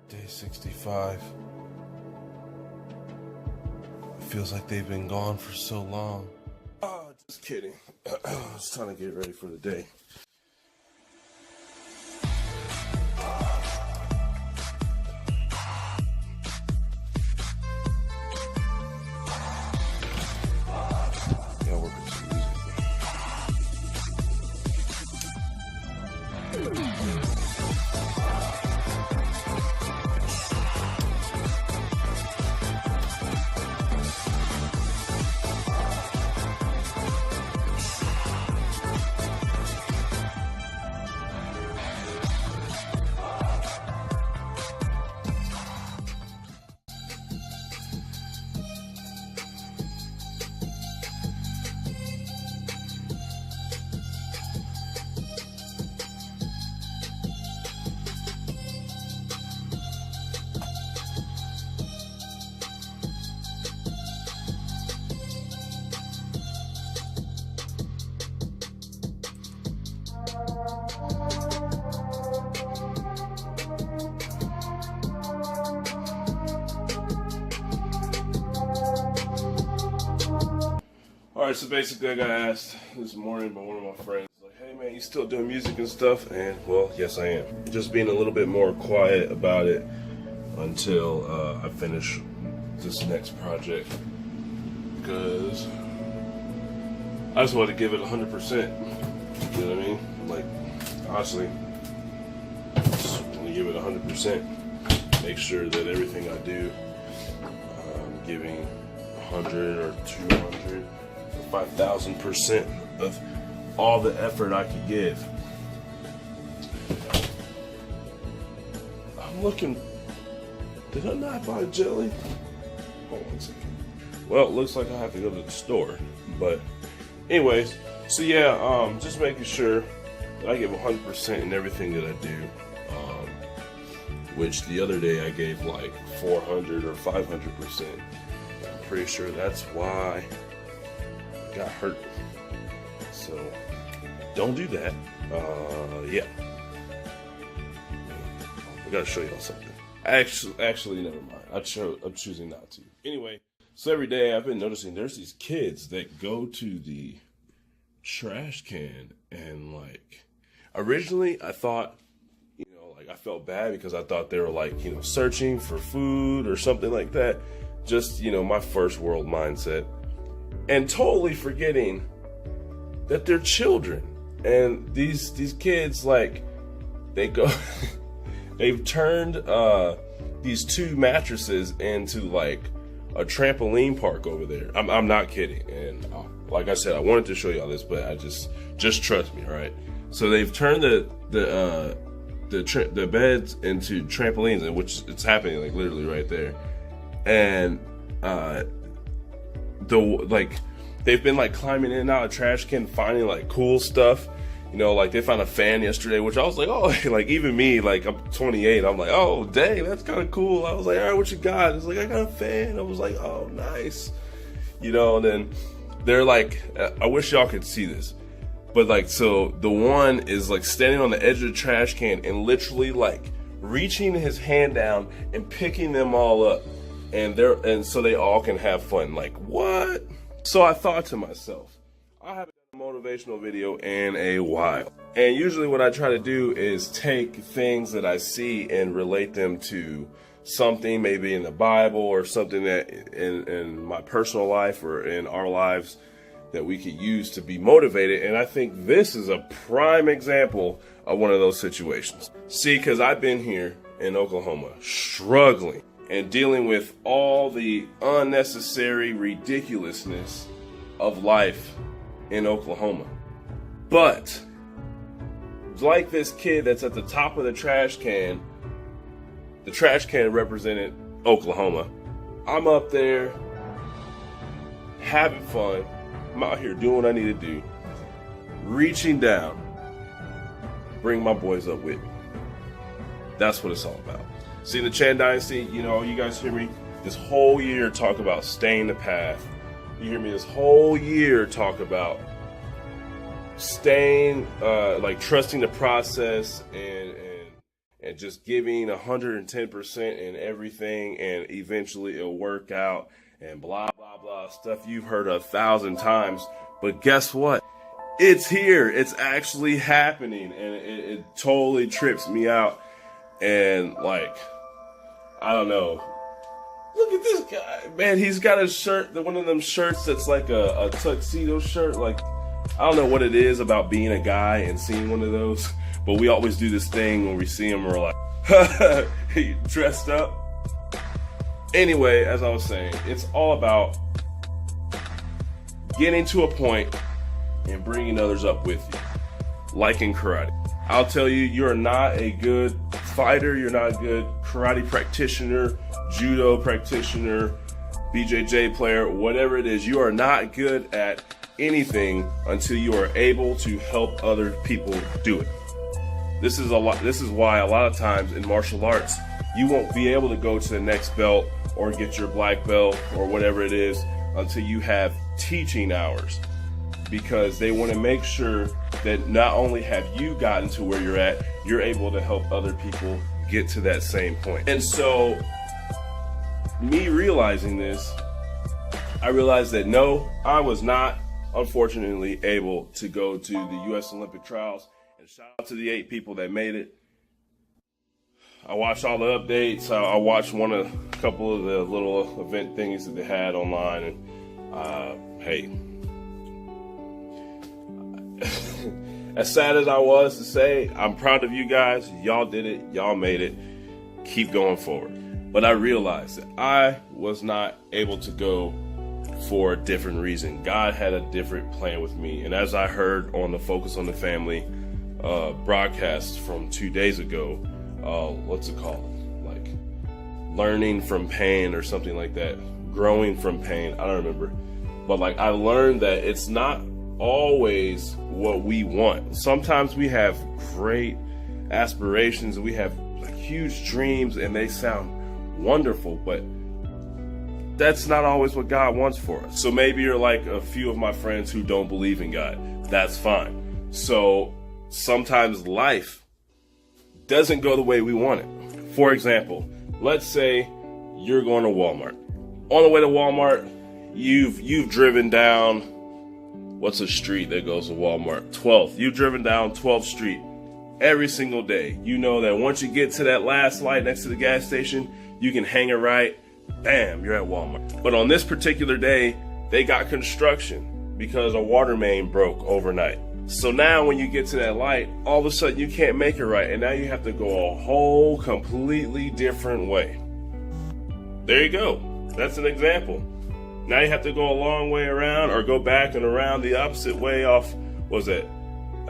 Day 65. It feels like they've been gone for so long. Oh, just kidding. It's time to get ready for the day. Gotta work with some music. Alright, so basically I got asked this morning by one of my friends, like, hey man, you still doing music and stuff? And, well, yes I am. Just being a little bit more quiet about it until I finish this next project. Because I just want to give it 100%. You know what I mean? Like, honestly, just want to give it 100%. Make sure that everything I do, I'm giving 100 or 200. 5,000% of all the effort I could give. I'm looking. Did I not buy jelly? Hold on a second. Well, it looks like I have to go to the store. But, anyways, so yeah, just making sure that I give 100% in everything that I do. Which the other day I gave like 400 or 500%. I'm pretty sure that's why got hurt. So don't do that. Yeah. I gotta show y'all something. Actually, never mind. I'm choosing not to. Anyway, so every day I've been noticing there's these kids that go to the trash can and like, originally I thought, like I felt bad because I thought they were like, searching for food or something like that. Just, my first world mindset. And totally forgetting that they're children. And these kids, like, they go, they've turned these 2 mattresses into like a trampoline park over there. I'm not kidding. And like I said, I wanted to show y'all this, but I just trust me, all right? So they've turned the beds into trampolines, which it's happening like literally right there. And they've been like climbing in and out of trash can, finding like cool stuff. Like they found a fan yesterday, which I was like, oh, like even me, like I'm 28, I'm like, oh dang, that's kind of cool. I was like, all right, what you got? It's like, I got a fan. I was like, oh nice. And then they're like, I wish y'all could see this, but like, so the one is like standing on the edge of the trash can and literally like reaching his hand down and picking them all up. And so they all can have fun. Like, what? So I thought to myself, I haven't done a motivational video in a while. And usually what I try to do is take things that I see and relate them to something maybe in the Bible or something that in my personal life or in our lives that we could use to be motivated. And I think this is a prime example of one of those situations. See, because I've been here in Oklahoma struggling and dealing with all the unnecessary ridiculousness of life in Oklahoma. But, like this kid that's at the top of the trash can represented Oklahoma. I'm up there having fun. I'm out here doing what I need to do. Reaching down. Bring my boys up with me. That's what it's all about. See, the Chan Dynasty, you guys hear me this whole year talk about staying the path. You hear me this whole year talk about staying, like trusting the process and just giving 110% in everything, and eventually it'll work out, and blah, blah, blah, stuff you've heard 1,000 times. But guess what? It's here. It's actually happening, and it totally trips me out. And like, I don't know. Look at this guy, man. He's got a shirt, one of them shirts that's like a tuxedo shirt. Like, I don't know what it is about being a guy and seeing one of those, but we always do this thing when we see him, we're like, he dressed up. Anyway, as I was saying, it's all about getting to a point and bringing others up with you, like in karate. I'll tell you, you're not a good fighter, you're not a good karate practitioner, judo practitioner, BJJ player, whatever it is. You are not good at anything until you are able to help other people do it. This is why a lot of times in martial arts, you won't be able to go to the next belt or get your black belt or whatever it is until you have teaching hours, because they want to make sure that not only have you gotten to where you're at, you're able to help other people get to that same point. And so, me realizing this, I realized that no, I was not, unfortunately, able to go to the U.S. Olympic trials. And shout out to the 8 people that made it. I watched all the updates. I watched a couple of the little event things that they had online, and hey, as sad as I was to say, I'm proud of you guys. Y'all did it. Y'all made it. Keep going forward. But I realized that I was not able to go for a different reason. God had a different plan with me. And as I heard on the Focus on the Family broadcast from 2 days ago, what's it called? Like learning from pain or something like that. Growing from pain. I don't remember. But like, I learned that it's not always what we want. Sometimes we have great aspirations, we have like huge dreams, and they sound wonderful, but that's not always what God wants for us. So maybe you're like a few of my friends who don't believe in God. That's fine. So sometimes life doesn't go the way we want it. For example, let's say you're going to Walmart. On the way to Walmart, you've driven down, what's a street that goes to Walmart? 12th. You've driven down 12th Street every single day. You know that once you get to that last light next to the gas station, you can hang a right, bam, you're at Walmart. But on this particular day, they got construction because a water main broke overnight. So now when you get to that light, all of a sudden you can't make it right, and now you have to go a whole completely different way. There you go. That's an example. Now you have to go a long way around, or go back and around the opposite way off, was it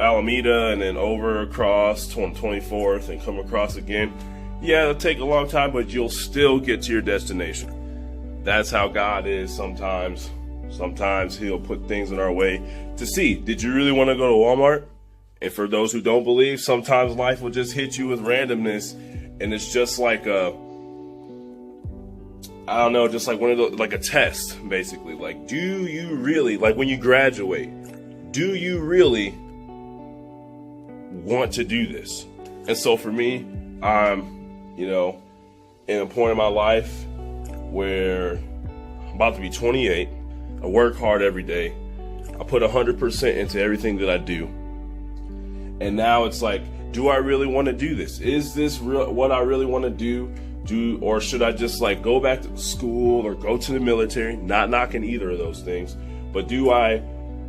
Alameda, and then over across 24th and come across again. Yeah, it'll take a long time, but you'll still get to your destination. That's how God is sometimes. Sometimes he'll put things in our way to see, did you really want to go to Walmart? And for those who don't believe, sometimes life will just hit you with randomness, and it's just like I don't know, just like one of those, like a test, basically. Like, do you really, like when you graduate, do you really want to do this? And so for me, I'm, in a point in my life where I'm about to be 28. I work hard every day. I put 100% into everything that I do. And now it's like, do I really want to do this? Is this what I really want to do? Or should I just like go back to school or go to the military? Not knocking either of those things, but do I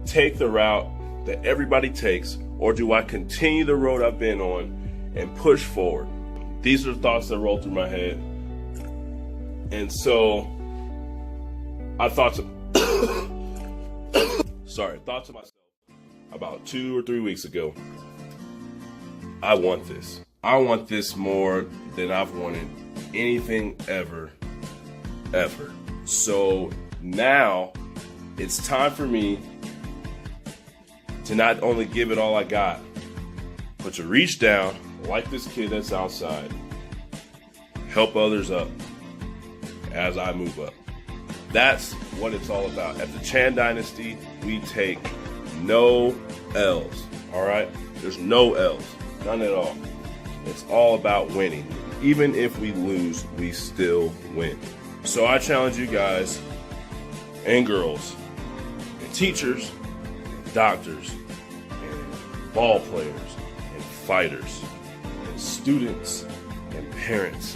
take the route that everybody takes, or do I continue the road I've been on and push forward? These are the thoughts that roll through my head. And so I thought to myself about 2 or 3 weeks ago, I want this. I want this more than I've wanted anything ever. So now it's time for me to not only give it all I got, but to reach down like this kid that's outside, help others up as I move up. That's what it's all about. At the Chan Dynasty, we take no L's, all right? There's no L's, none at all. It's all about winning. Even if we lose, we still win. So I challenge you guys and girls and teachers, and doctors, and ball players, and fighters, and students, and parents,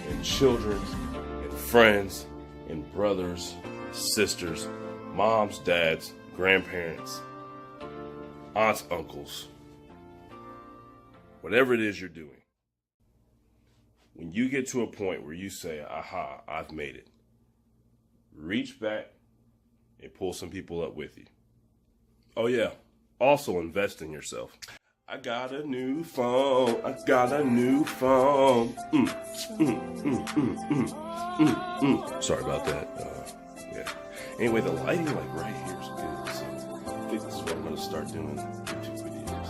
and children, and friends, and brothers, sisters, moms, dads, grandparents, aunts, uncles, whatever it is you're doing. When you get to a point where you say, aha, I've made it, reach back and pull some people up with you. Oh yeah, also invest in yourself. I got a new phone. I got a new phone. Sorry about that. Yeah. Anyway, the lighting like right here is good. So I think this is what I'm gonna start doing YouTube videos.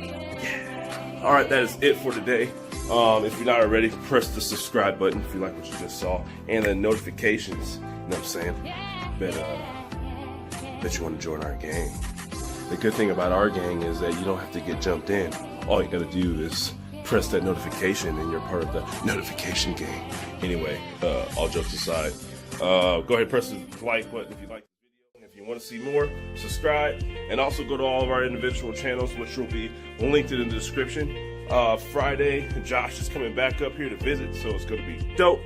Yeah. All right, that is it for today. If you're not already, press the subscribe button if you like what you just saw, and the notifications. You know what I'm saying? Bet you want to join our gang. The good thing about our gang is that you don't have to get jumped in. All you gotta do is press that notification and you're part of the notification gang. Anyway, all jokes aside, go ahead and press the like button if you like the video. If you want to see more, subscribe, and also go to all of our individual channels, which will be linked in the description. Friday, Josh is coming back up here to visit, so it's gonna be dope.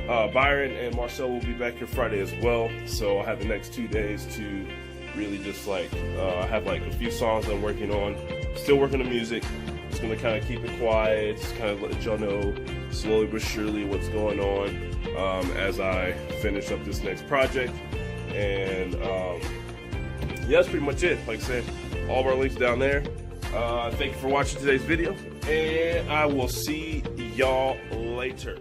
Byron and Marcelo will be back here Friday as well, so I'll have the next 2 days to really just like, I have like a few songs I'm working on, still working on music. Just gonna kind of keep it quiet, just kind of let y'all know slowly but surely what's going on as I finish up this next project. And yeah, that's pretty much it. Like I said, all of our links down there. Thank you for watching today's video, and I will see y'all later.